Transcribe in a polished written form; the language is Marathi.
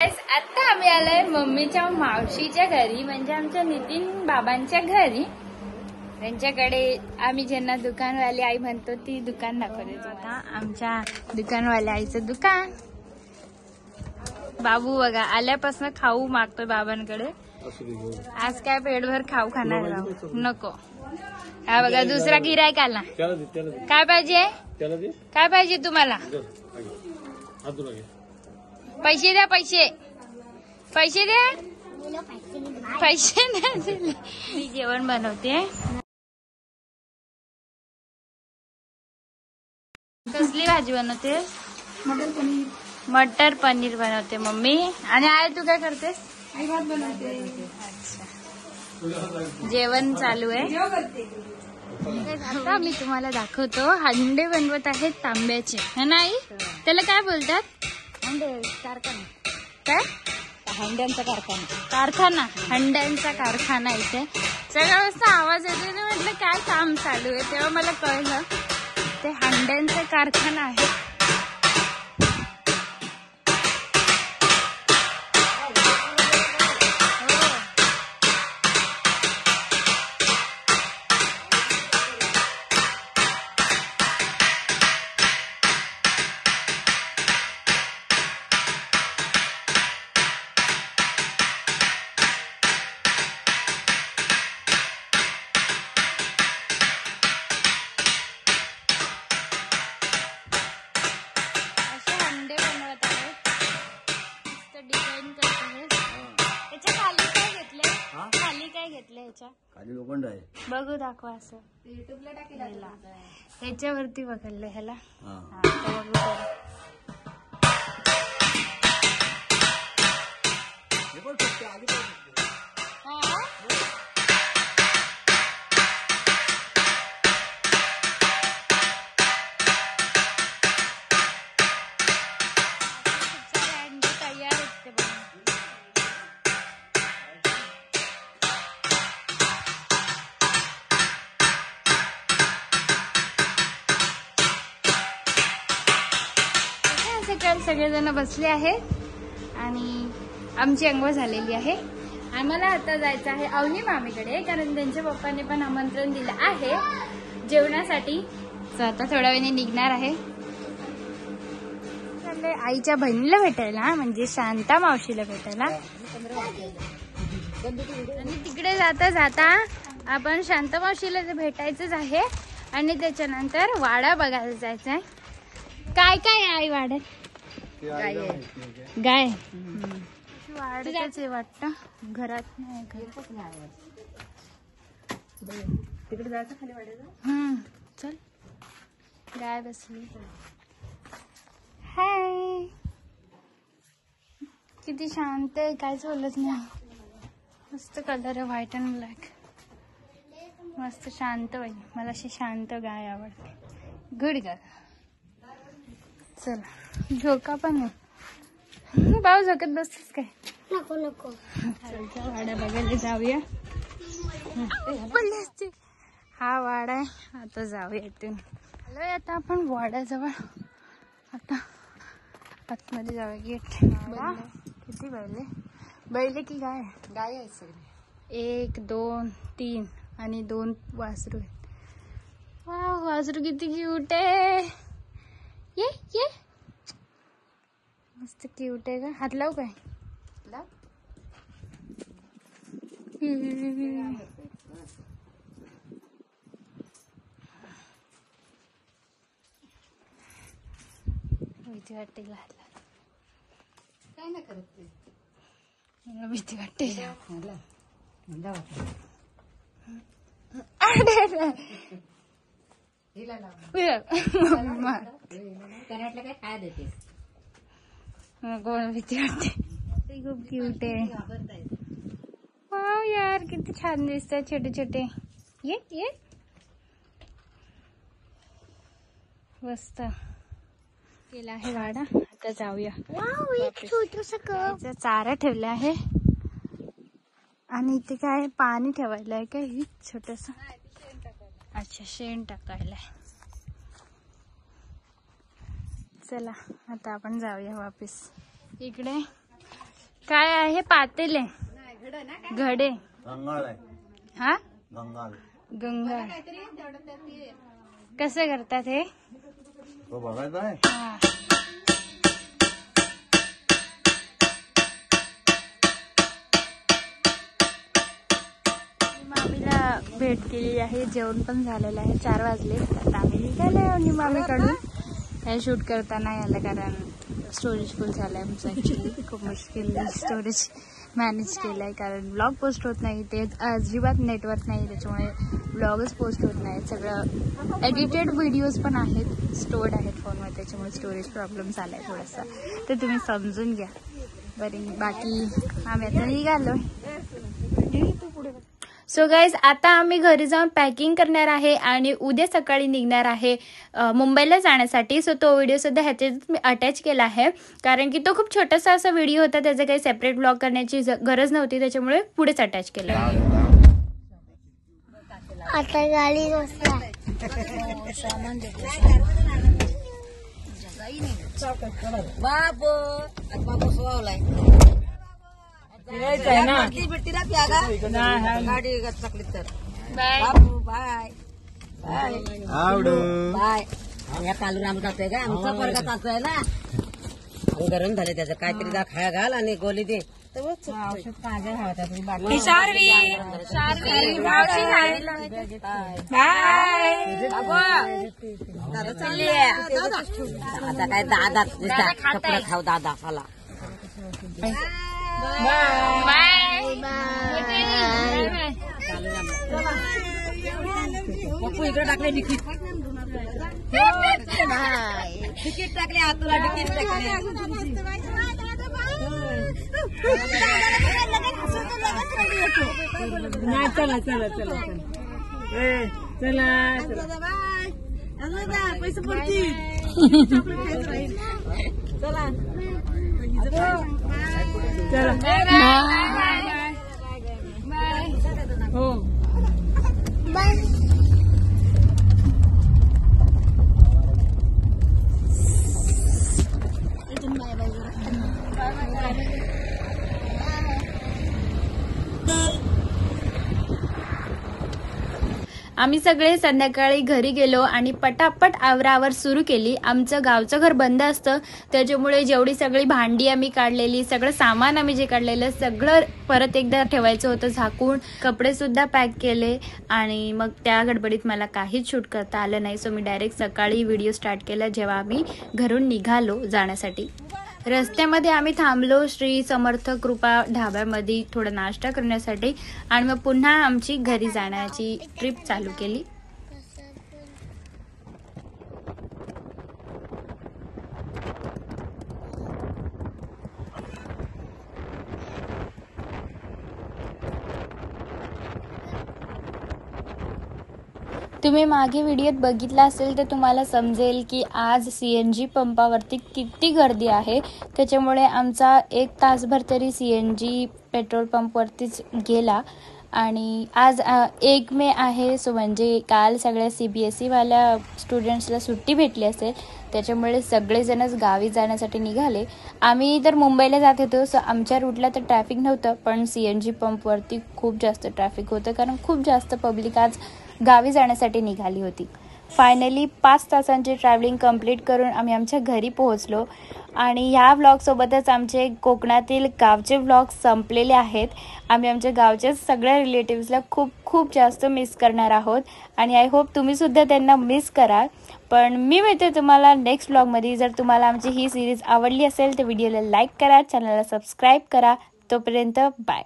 आता आम्ही आलोय मम्मीच्या मावशीच्या घरी, म्हणजे आमच्या नितीन बाबांच्या घरी. त्यांच्याकडे आम्ही ज्यांना दुकानवाली आई म्हणतो ती दुकान दाखवत होता. आमच्या दुकानवाल्या आईचं दुकान. बाबू बघा आल्यापासून खाऊ मागतोय बाबांकडे. आज काय पेटभर खाऊ खाणार बाबू नको. हा बघा दुसरा गिरायक आला. काय पाहिजे काय पाहिजे तुम्हाला? पैसे द्या पैसे पैसे द्या पैसे नाही. मी जेवण बनवते. कसली भाजी बनवते? मटर पनीर. मटर पनीर बनवते मम्मी. आणि आई तू काय करतेस? आई भात बनवते. अच्छा जेवण चालू आहे. आता मी तुम्हाला दाखवतो. हंडे बनवत आहेत तांब्याचे है ना आई? त्याला काय बोलतात? कारखाना. काय? हंड्यांचा कारखाना. कारखाना. हंड्यांचा कारखाना. इथे सगळ्या वाजता आवाज येते. म्हटलं काय काम चालू आहे, तेव्हा मला कळलं ते हंड्यांचा कारखाना आहे. खाली लोखंड आहे. बघू दाखवा असं युट्यूबला टाकेल. ह्याच्यावरती बघायला ह्याला. सगळेजण बसले आहेत आणि आमची अंघोळ झालेली आहे. आम्हाला आता जायचं आहे अवनी मामीकडे, कारण त्यांच्या पप्पांनी पण आमंत्रण दिलं आहे जेवणासाठी. आता थोड्या वेळाने निघणार आहे. चाललंय आईच्या बहिणीला भेटायला, म्हणजे शांता मावशीला भेटायला. आणि तिकडे जाता जाता आपण शांता मावशीला भेटायचंच आहे आणि त्याच्यानंतर वाडा बघायला जायचं आहे. काय काय आहे आई वाड्यात? गाय वाढतच आहे वाटतं. घरात नाही. तिकडे जायचं खाली वाड्याला. चल. गाय बसली. हाय. किती शांत आहे, काहीच बोलत नाही. मस्त कलर आहे, व्हाईट अँड ब्लॅक. मस्त शांत बाई. मला अशी शांत गाय आवडते. Good girl. चला झोका पण आहे. भाऊ झोकत बसतेस काय? नको नको. चलच्या वाडा बघायला जाऊया. हा वाडा आहे. आता जाऊया इथून. आलोय आता आपण वाड्याजवळ. आता आतमध्ये जाऊया. गेट. किती बैले? बैले की गाय? गाय आहे सगळी. 1 2 3 आणि 2 वासरू आहेत. वाव वासरू किती क्यूट आहे. ये ये मस्त क्यूट आहे का? हात लावू काय? भीती वाटते. काय नाही करत ते. मला भीती वाटते. कर्नाटला काय खाय देते. कोण भीती वाटते. खूप क्यूट आहे. वाव यार किती छान दिसतात छोटे छोटे. ये ये मस्त केला आहे वाडा. आता जाऊया. चारा ठेवला आहे आणि इथे काय पाणी ठेवायला आहे का? ही छोटस. अच्छा शेण टाकायला. चला आता आपण जाऊया वापस. इकडे पातेले घडे गंगाळ आहे. हा गंगाळ गंगा कसं करतात हे तो बघायचा आहे. हा. मामीला भेट केली आहे. जेवण पण झालेलं आहे. 4 वाजले. आता आम्ही निघालोय आणि मामीकडून हे शूट करता नाही आलं कारण स्टोरेज फुल झालंय आमचं. ऍक्च्युली खूप मुश्किल स्टोरेज मॅनेज केलंय कारण ब्लॉग पोस्ट होत नाही. ते अजिबात नेटवर्क नाही त्याच्यामुळे ब्लॉगच पोस्ट होत नाही. सगळं एडिटेड व्हिडिओज पण आहेत स्टोर्ड आहेत फोनमध्ये त्याच्यामुळे स्टोरेज प्रॉब्लेम झालाय थोडासा. तर तुम्ही समजून घ्या. बरं बाकी आम्ही आता निघालोय. सो गाईज आता आम्ही घरी जाऊन पॅकिंग करणार आहे आणि उद्या सकाळी निघणार आहे मुंबईला जाण्यासाठी. सो तो व्हिडिओ सुद्धा ह्याच्यात मी अटॅच केला आहे कारण की तो खूप छोटासा असा व्हिडिओ होता. त्याचं काही सेपरेट ब्लॉग करण्याची गरज नव्हती त्याच्यामुळे पुढेच अटॅच केला. आता गाडी कालूराम जातोय का आमचा वर्गात चालतोय ना. गरम झाले त्याचं काहीतरी जा खाया घाल आणि गोली दे. औषध ताजे आता काय दादा कपडे खाऊ दादा मला इकडे टाकले तिकीट टाकले तुला तिकीट टाकले. चला चला चला चला पैसे पडतील. चला हो बाय. आम्ही सगळे संध्याकाळी घरी गेलो आणि पटापट आवरावर सुरू केली. आमचं गावचं घर बंद असतं त्याच्यामुळे जेवढी सगळी भांडी आम्ही काढलेली सगळं सामान आम्ही जे काढलेलं सगळं परत एकदा ठेवायचं होतं झाकून. कपडे सुद्धा पॅक केले आणि मग त्या गडबडीत मला काहीच शूट करता आलं नाही. सो मी डायरेक्ट सकाळी व्हिडिओ स्टार्ट केला जेव्हा आम्ही घरून निघालो जाण्यासाठी. रस्त्यामध्ये आम्ही थांबलो श्री समर्थ कृपा ढाब्यामध्ये थोडा नाश्ता करण्यासाठी आणि मग पुन्हा आमची घरी जाण्याची ट्रिप चालू केली. तुम्ही मागे व्हिडिओत बघितला असेल तर तुम्हाला समजेल की आज CNG पंपावरती किती गर्दी आहे. त्याच्यामुळे आमचा 1 तासभर तरी CNG पेट्रोल पंपवरतीच गेला. आणि आज 1 मे आहे. सो म्हणजे काल सगळ्या CBSE वाल्या स्टुडंट्सला सुट्टी भेटली असेल त्याच्यामुळे सगळेजणच गावी जाण्यासाठी निघाले. आम्ही तर मुंबईला जात होतो सो आमच्या रूटला तर ट्रॅफिक नव्हतं पण CNG पंपवरती खूप जास्त ट्रॅफिक होतं कारण खूप जास्त पब्लिक आज गावी जाण्यासाठी निघाली होती. फायनली 5 तासांची ट्रॅव्हलिंग कंप्लीट करून आम्ही आमच्या घरी पोहोचलो. आणि ह्या व्लॉगसोबतच आमचे कोकणातील गावचे व्लॉग संपलेले आहेत. आम्ही आमच्या गावच्या सगळ्या रिलेटिव्सला खूप खूप जास्त मिस करणार आहोत आणि आय होप तुम्हीसुद्धा त्यांना मिस कराल. पण मी भेटते तुम्हाला नेक्स्ट व्लॉगमध्ये. जर तुम्हाला आमची ही सिरीज आवडली असेल तर व्हिडिओला लाईक करा, चॅनलला सबस्क्राईब करा. तोपर्यंत बाय.